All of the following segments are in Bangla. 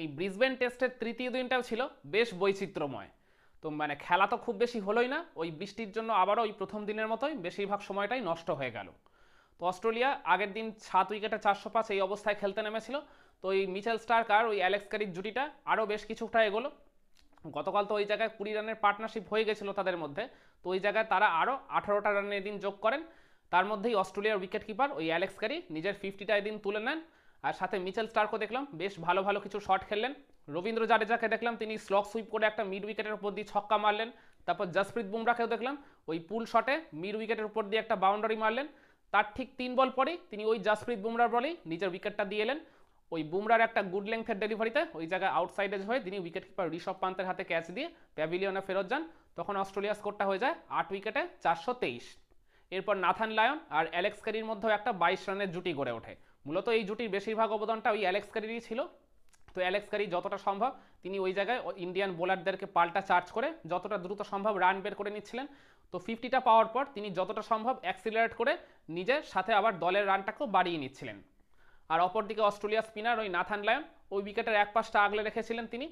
এই ব্রিসবেন টেস্টের তৃতীয় দিনটাও ছিল বেশ বৈচিত্র্যময়। তো মানে খেলা তো খুব বেশি হলোই না, ওই বৃষ্টির জন্য আবারও ওই প্রথম দিনের মতোই বেশিরভাগ সময়টাই নষ্ট হয়ে গেল। তো অস্ট্রেলিয়া আগের দিন 7 উইকেটে 405 এই অবস্থায় খেলতে নেমেছিল। তো এই মিচেল স্টার্ক আর ওই অ্যালেক্স ক্যারির জুটিটা আরও বেশ কিছুটা এগোলো। গতকাল তো ওই জায়গায় 20 রানের পার্টনারশিপ হয়ে গেছিলো তাদের মধ্যে। তো ওই জায়গায় তারা আরও 18টা রান এদিন যোগ করেন। তার মধ্যেই অস্ট্রেলিয়ার উইকেট কিপার ওই অ্যালেক্স ক্যারি নিজের 50টা এদিন তুলে নেন। আর সাথে মিচেল স্টার্কও দেখলাম বেশ ভালো ভালো কিছু শট খেললেন। রবীন্দ্র জাডেজাকে দেখলাম তিনি স্লক সুইপ করে একটা মিড উইকেটের উপর দিয়ে ছক্কা মারলেন। তারপর জসপ্রীত বুমরাকেও দেখলাম ওই পুল শটে মিড উইকেটের উপর দিয়ে একটা বাউন্ডারি মারলেন। তার ঠিক 3 বল পরেই তিনি ওই জসপ্রীত বুমরার বলেই নিজের উইকেটটা দিয়ে এলেন। ওই বুমরার একটা গুড লেংথের ডেলিভারিতে ওই জায়গায় আউটসাইডেজ হয়ে তিনি উইকেট কিপার ঋষভ পান্তের হাতে ক্যাচ দিয়ে প্যাভিলিয়নে ফেরত যান। তখন অস্ট্রেলিয়ার স্কোরটা হয়ে যায় 8 উইকেটে 423। এরপর নাথান লায়ন আর অ্যালেক্স ক্যারির মধ্যেও একটা 22 রানের জুটি গড়ে ওঠে। মূলত এই জুটির বেশিরভাগ অবদানটা ওই অ্যালেক্স ক্যারিরই ছিল। তো অ্যালেক্স ক্যারি যতটা সম্ভব তিনি ওই জায়গায় ইন্ডিয়ান বোলারদেরকে পাল্টা চার্জ করে যতটা দ্রুত সম্ভব রান বের করে নিচ্ছিলেন। তো 50টা পাওয়ার পর তিনি যতটা সম্ভব অ্যাক্সিলারেট করে নিজের সাথে আবার দলের রানটাকেও বাড়িয়ে নিচ্ছিলেন। আর অপরদিকে অস্ট্রেলিয়া স্পিনার ওই নাথান লায়ন ওই উইকেটের এক পাশটা আগলে রেখেছিলেন তিনি।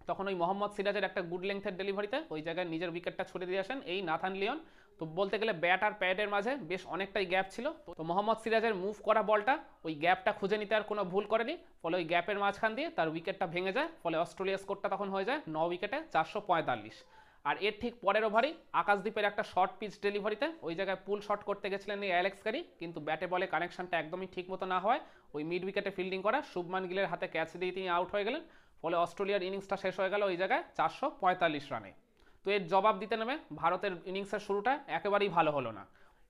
তখন ওই মোহাম্মদ সিরাজের একটা গুড লেংথের ডেলিভারিতে ওই জায়গায় নিজের উইকেটটা ছুড়ে দিয়ে আসেন এই নাথান লিওন। তো বলতে গেলে ব্যাট আর প্যাডের মাঝে বেশ অনেকটাই গ্যাপ ছিল। তো মোহাম্মদ সিরাজের মুভ করা বলটা ওই গ্যাপটা খুঁজে নিতে আর কোনো ভুল করেনি। ফলে ওই গ্যাপের মাঝখান দিয়ে তার উইকেটটা ভেঙে যায়। ফলে অস্ট্রেলিয়ার স্কোরটা তখন হয়ে যায় 9 উইকেটে 445। আর এর ঠিক পরের ওভারেই আকাশদ্বীপের একটা শর্ট পিচ ডেলিভারিতে ওই জায়গায় পুল শট করতে গেছিলেন এই অ্যালেক্স ক্যারি, কিন্তু ব্যাটে বলে কানেকশনটা একদমই ঠিক মতো না হয় ওই মিড উইকেটে ফিল্ডিং করা শুভমান গিলের হাতে ক্যাচ দিয়ে তিনি আউট হয়ে গেলেন। ফলে অস্ট্রেলিয়ার ইনিংসটা শেষ হয়ে গেল ওই জায়গায় 445 রানে। তো এর জবাব দিতে নেমে ভারতের ইনিংসের শুরুটা একেবারেই ভালো হলো না।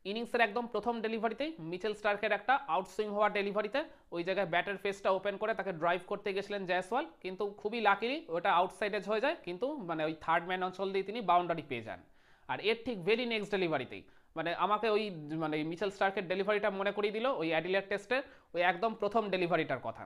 ইনিংসের একদম প্রথম ডেলিভারিতেই মিচেল স্টার্কের একটা আউটসুইং হওয়া ডেলিভারিতে ওই জায়গায় ব্যাটের ফেসটা ওপেন করে তাকে ড্রাইভ করতে গেছিলেন জয়সওয়াল, কিন্তু খুবই লাকিলি ওটা আউটসাইডেজ হয়ে যায়, কিন্তু মানে ওই থার্ড ম্যান অঞ্চল দিয়ে তিনি বাউন্ডারি পেয়ে যান। আর এর ঠিক ভেরি নেক্সট ডেলিভারিতেই মানে আমাকে ওই মানে মিচেল স্টার্কের ডেলিভারিটা মনে করিয়ে দিল ওই অ্যাডিলেড টেস্টের ওই একদম প্রথম ডেলিভারিটার কথা।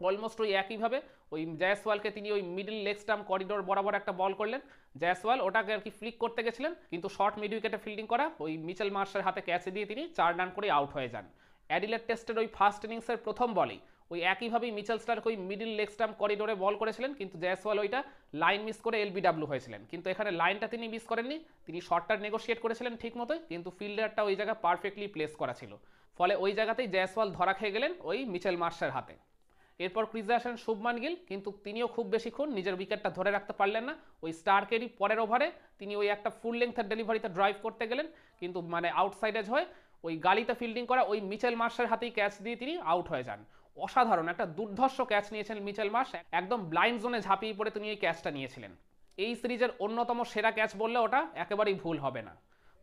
অলমোস্ট ওই একইভাবে ওই জয়সওয়ালকে তিনি ওই মিডল লেগ স্টাম্প করিডোর বরাবর একটা বল করলেন। জয়সওয়াল ওটাকে আর কি ফ্লিক করতে গেছিলেন, কিন্তু শর্ট মিড উইকেটে ফিল্ডিং করা ওই মিচেল মার্শের হাতে ক্যাচ দিয়ে তিনি 4 রান করে আউট হয়ে যান। অ্যাডিলেড টেস্টের ওই ফার্স্ট ইনিংসের প্রথম বলেই ওই একইভাবেই মিচেল স্টার্ক ওই মিডল লেগ স্টাম্প করিডোরে বল করেছিলেন, কিন্তু জয়সওয়াল ওইটা লাইন মিস করে এলবিডাব্লিউ হয়েছিলেন। কিন্তু এখানে লাইনটা তিনি মিস করেননি, তিনি শর্টটা নেগোশিয়েট করেছিলেন ঠিক মতোই, কিন্তু ফিল্ডারটা ওই জায়গায় পারফেক্টলি প্লেস করা ছিল। ফলে ওই জায়গাতেই জয়সওয়াল ধরা খেয়ে গেলেন ওই মিচেল মার্শের হাতে। এরপর ক্রিজে আসেন শুভমান গিল, কিন্তু তিনিও খুব বেশিক্ষণ নিজের উইকেটটা ধরে রাখতে পারলেন না। ওই স্টার্কেরই পরের ওভারে তিনি ওই একটা ফুল লেংথের ডেলিভারিতে ড্রাইভ করতে গেলেন, কিন্তু মানে আউটসাইডেজ হয়ে ওই গালিতে ফিল্ডিং করা ওই মিচেল মার্শের হাতেই ক্যাচ দিয়ে তিনি আউট হয়ে যান। অসাধারণ একটা দুর্ধর্ষ ক্যাচ নিয়েছেন মিচেল মার্শ, একদম ব্লাইন্ড জোনে ঝাঁপিয়ে পড়ে তিনি এই ক্যাচটা নিয়েছিলেন। এই সিরিজের অন্যতম সেরা ক্যাচ বললে ওটা একেবারেই ভুল হবে না।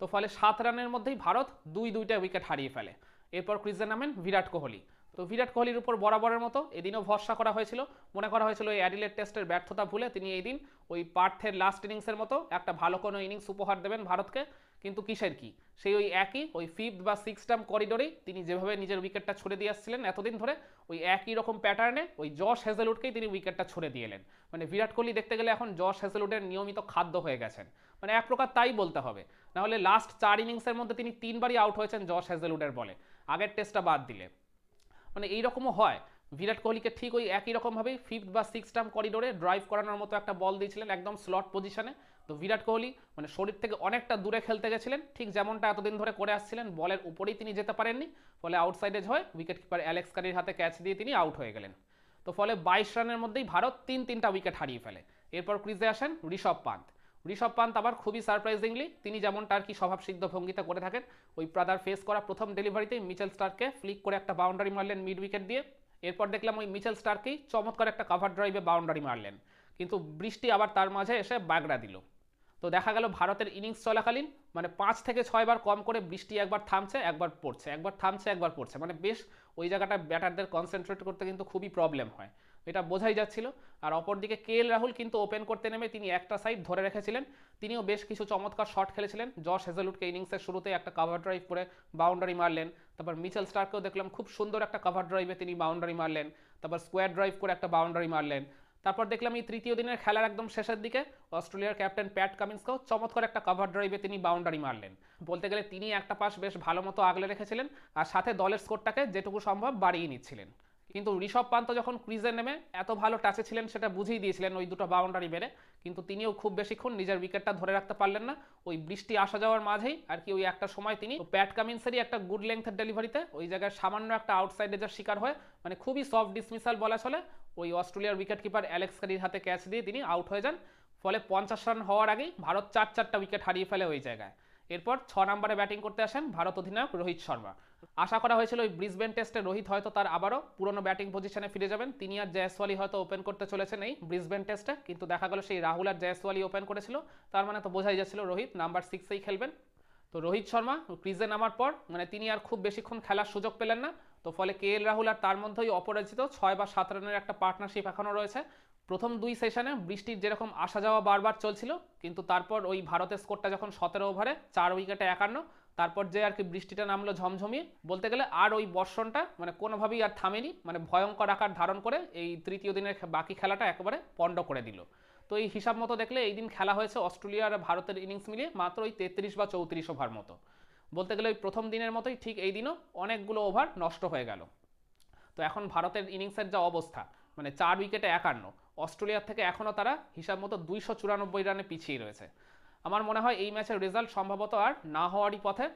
তো ফলে 7 রানের মধ্যেই ভারত 2-2টা উইকেট হারিয়ে ফেলে। এরপর ক্রিজে নামেন বিরাট কোহলি। তো বিরাট কোহলির উপর বরাবরের মতো এদিনও ভরসা করা হয়েছিল। মনে করা হয়েছিল এই অ্যাডিলেড টেস্টের ব্যর্থতা ভুলে তিনি এই দিন ওই পার্থের লাস্ট ইনিংসের মতো একটা ভালো কোনো ইনিংস উপহার দেবেন ভারতকে। কিন্তু কিসের কি, সেই ওই একই ওই 5th বা 6th স্টাম্প করিডোরেই তিনি যেভাবে নিজের উইকেটটা ছুড়ে দিয়ে আসছিলেন এতদিন ধরে, ওই একই রকম প্যাটার্নে ওই জশ হেজেলউডকেই তিনি উইকেটটা ছুড়ে দিয়ে এলেন। মানে বিরাট কোহলি দেখতে গেলে এখন জশ হেজেলউডের নিয়মিত খাদ্য হয়ে গেছেন, মানে এক প্রকার তাই বলতে হবে। নাহলে লাস্ট 4 ইনিংসের মধ্যে তিনি 3বারই আউট হয়েছেন জশ হেজেলউডের বলে, আগের টেস্টটা বাদ দিলে। মানে এইরকমও হয়, বিরাট কোহলিকে ঠিক ওই একই রকমভাবেই 5th বা 6th স্টাম্প করিডোরে ড্রাইভ করানোর মতো একটা বল দিয়েছিলেন একদম স্লট পজিশনে। তো বিরাট কোহলি মানে শরীর থেকে অনেকটা দূরে খেলতে গেছিলেন, ঠিক যেমনটা এতদিন ধরে করে আসছিলেন, বলের উপরেই তিনি যেতে পারেননি। ফলে আউটসাইডেজ হয়ে উইকেট কিপার অ্যালেক্স ক্যারির হাতে ক্যাচ দিয়ে তিনি আউট হয়ে গেলেন। তো ফলে 22 রানের মধ্যেই ভারত 3-3টা উইকেট হারিয়ে ফেলে। এরপর ক্রিজে আসেন ঋষভ পান্ত। ঋষভ পান্ত আবার খুবই সারপ্রাইজিংলি তিনি যেমনটা আর কি স্বভাবসিদ্ধ ভঙ্গিতে করে থাকেন, ওই প্রাদার ফেস করা প্রথম ডেলিভারিতেই মিচেল স্টার্ককে ফ্লিক করে একটা বাউন্ডারি মারলেন মিড উইকেট দিয়ে। এরপর দেখলাম ওই মিচেল স্টার্ককেই চমৎকার একটা কাভার ড্রাইভে বাউন্ডারি মারলেন, কিন্তু বৃষ্টি আবার তার মাঝে এসে বাগড়া দিল। তো দেখা গেল ভারতের ইনিংস চলাকালীন মানে 5 থেকে 6 বার কম করে বৃষ্টি একবার থামছে একবার পড়ছে, একবার থামছে একবার পড়ছে, মানে বেশ ওই জায়গাটা ব্যাটারদের কনসেন্ট্রেট করতে কিন্তু খুবই প্রবলেম হয়, এটা বোঝাই যাচ্ছিল। আর অপরদিকে KL রাহুল কিন্তু ওপেন করতে নেমে তিনি একটা সাইড ধরে রেখেছিলেন, তিনিও বেশ কিছু চমৎকার শট খেলেছিলেন। জশ হেজেলউডকে ইনিংসের শুরুতে একটা কাভার ড্রাইভ করে বাউন্ডারি মারলেন। তারপর মিচেল স্টার্ককেও দেখলাম খুব সুন্দর একটা কাভার ড্রাইভে তিনি বাউন্ডারি মারলেন। তারপর স্কোয়ার ড্রাইভ করে একটা বাউন্ডারি মারলেন। তারপর দেখলাম এই তৃতীয় দিনের খেলার একদম শেষের দিকে অস্ট্রেলিয়ার ক্যাপ্টেন প্যাট কামিন্সকেও চমৎকার একটা কভার ড্রাইভে তিনি বাউন্ডারি মারলেন। বলতে গেলে তিনি একটা পাশ বেশ ভালো মতো আগলে রেখেছিলেন, আর সাথে দলের স্কোরটাকে যেটুকু সম্ভব বাড়িয়ে নিচ্ছিলেন। কিন্তু ঋষভ পান্ত যখন ক্রিজে নেমে এত ভালো টাচে ছিলেন সেটা বুঝিয়ে দিয়েছিলেন ওই দুটো বাউন্ডারি মেরে, কিন্তু তিনিও খুব বেশিক্ষণ নিজের উইকেটটা ধরে রাখতে পারলেন না। ওই বৃষ্টি আসা যাওয়ার মাঝেই আর কি ওই একটা সময় তিনি প্যাট কামিন্সেরই একটা গুড লেন্থের ডেলিভারিতে ওই জায়গায় সামান্য একটা আউটসাইড এজের শিকার হয়ে মানে খুবই সফট ডিসমিসাল বলা চলে ওই অস্ট্রেলিয়ার উইকেট কিপার অ্যালেক্স ক্যারির হাতে ক্যাচ দিয়ে তিনি আউট হয়ে যান। ফলে 50 রান হওয়ার আগেই ভারত চারটা উইকেট হারিয়ে ফেলে ওই জায়গায়। এরপর 6 নম্বরে ব্যাটিং করতে আসেন ভারত অধিনায়ক রোহিত শর্মা। আশা করা হয়েছিল ওই ব্রিসবেন টেস্টে রোহিত হয়তো তার আবারও পুরনো ব্যাটিং পজিশনে ফিরে যাবেন, তিনি আর জয়সওয়ালি হয়তো ওপেন করতে চলেছেন এই ব্রিসবেন টেস্টে, কিন্তু দেখা গেল সেই রাহুল আর জয়সওয়ালি ওপেন করেছিল, তার মানে তো বোঝাই যাচ্ছিল রোহিত নাম্বার 6-এই খেলবেন। তো রোহিত শর্মা ক্রিজে নামার পর মানে তিনি আর খুব বেশিক্ষণ খেলার সুযোগ পেলেন না। তো ফলে কেএল রাহুল আর তার মধ্যেই অপরাজিত 6 বা 7 রানের একটা পার্টনারশিপ এখনও রয়েছে। প্রথম 2 সেশনে বৃষ্টির যেরকম আসা যাওয়া বারবার চলছিল, কিন্তু তারপর ওই ভারতের স্কোরটা যখন 17 ওভারে 4 উইকেটে 51, তারপর যে আর কি বৃষ্টিটা নামলো ঝমঝমিয়ে, বলতে গেলে আর ওই বর্ষণটা মানে কোনোভাবেই আর থামেনি, মানে ভয়ঙ্কর আকার ধারণ করে এই তৃতীয় দিনের বাকি খেলাটা একেবারে পণ্ড করে দিল। তো এই হিসাব মতো দেখলে এই দিন খেলা হয়েছে অস্ট্রেলিয়া আর ভারতের ইনিংস মিলিয়ে মাত্র ওই 33 বা 34 ওভার মতো। বলতে গেলে ওই প্রথম দিনের মতোই ঠিক এই দিনও অনেকগুলো ওভার নষ্ট হয়ে গেল। তো এখন ভারতের ইনিংসের যা অবস্থা, মানে 4 উইকেটে 51, অস্ট্রেলিয়ার থেকে এখনও তারা হিসাব মতো 294 রানে পিছিয়ে রয়েছে। আমার মনে হয় এই ম্যাচের রেজাল্ট সম্ভবত আর না হওয়ারই পথে।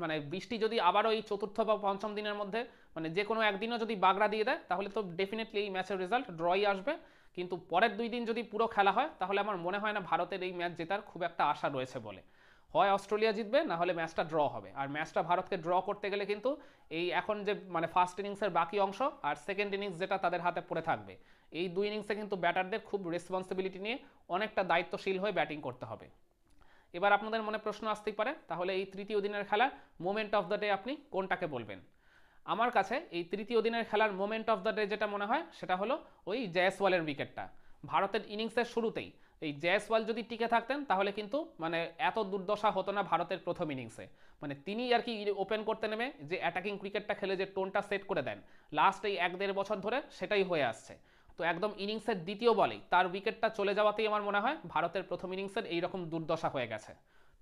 মানে বৃষ্টি যদি আবারও এই চতুর্থ বা পঞ্চম দিনের মধ্যে মানে যে কোনো একদিনও যদি বাগড়া দিয়ে দেয় তাহলে তো ডেফিনেটলি এই ম্যাচের রেজাল্ট ড্রই আসবে, কিন্তু পরের 2 দিন যদি পুরো খেলা হয় তাহলে আমার মনে হয় না ভারতের এই ম্যাচ জেতার খুব একটা আশা রয়েছে বলে। হয় অস্ট্রেলিয়া জিতবে, না হলে ম্যাচটা ড্র হবে। আর ম্যাচটা ভারতকে ড্র করতে গেলে কিন্তু এই এখন যে মানে ফার্স্ট ইনিংসের বাকি অংশ আর সেকেন্ড ইনিংস যেটা তাদের হাতে পড়ে থাকবে, এই 2 ইনিংসে কিন্তু ব্যাটারদের খুব রেসপন্সিবিলিটি নিয়ে অনেকটা দায়িত্বশীল হয়ে ব্যাটিং করতে হবে। এবার আপনাদের মনে প্রশ্ন আসতেই পারে, তাহলে এই তৃতীয় দিনের খেলার মোমেন্ট অফ দ্য ডে আপনি কোনটাকে বলবেন? আমার কাছে এই তৃতীয় দিনের খেলার মোমেন্ট অফ দ্য ডে যেটা মনে হয় সেটা হলো ওই জয়সওয়ালের উইকেটটা। ভারতের ইনিংসের শুরুতেই এই জয়সওয়াল যদি টিকে থাকতেন তাহলে কিন্তু মানে এত দুর্দশা হতো না ভারতের প্রথম ইনিংসে। মানে তিনি আর কি ওপেন করতে নেমে যে অ্যাটাকিং ক্রিকেটটা খেলে যে টোনটা সেট করে দেন লাস্ট এই 1-1.5 বছর ধরে, সেটাই হয়ে আসছে। তো একদম ইনিংসের দ্বিতীয় বলেই তার উইকেটটা চলে যাওয়াতেই আমার মনে হয় ভারতের প্রথম ইনিংসের এইরকম দুর্দশা হয়ে গেছে।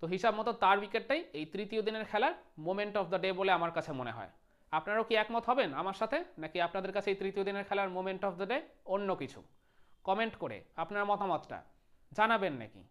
তো হিসাব মতো তার উইকেটটাই এই তৃতীয় দিনের খেলার মোমেন্ট অফ দ্য ডে বলে আমার কাছে মনে হয়। আপনারাও কি একমত হবেন আমার সাথে, নাকি আপনাদের কাছে এই তৃতীয় দিনের খেলার মোমেন্ট অফ দ্য ডে অন্য কিছু? কমেন্ট করে আপনার মতামতটা জানাবেন নাকি।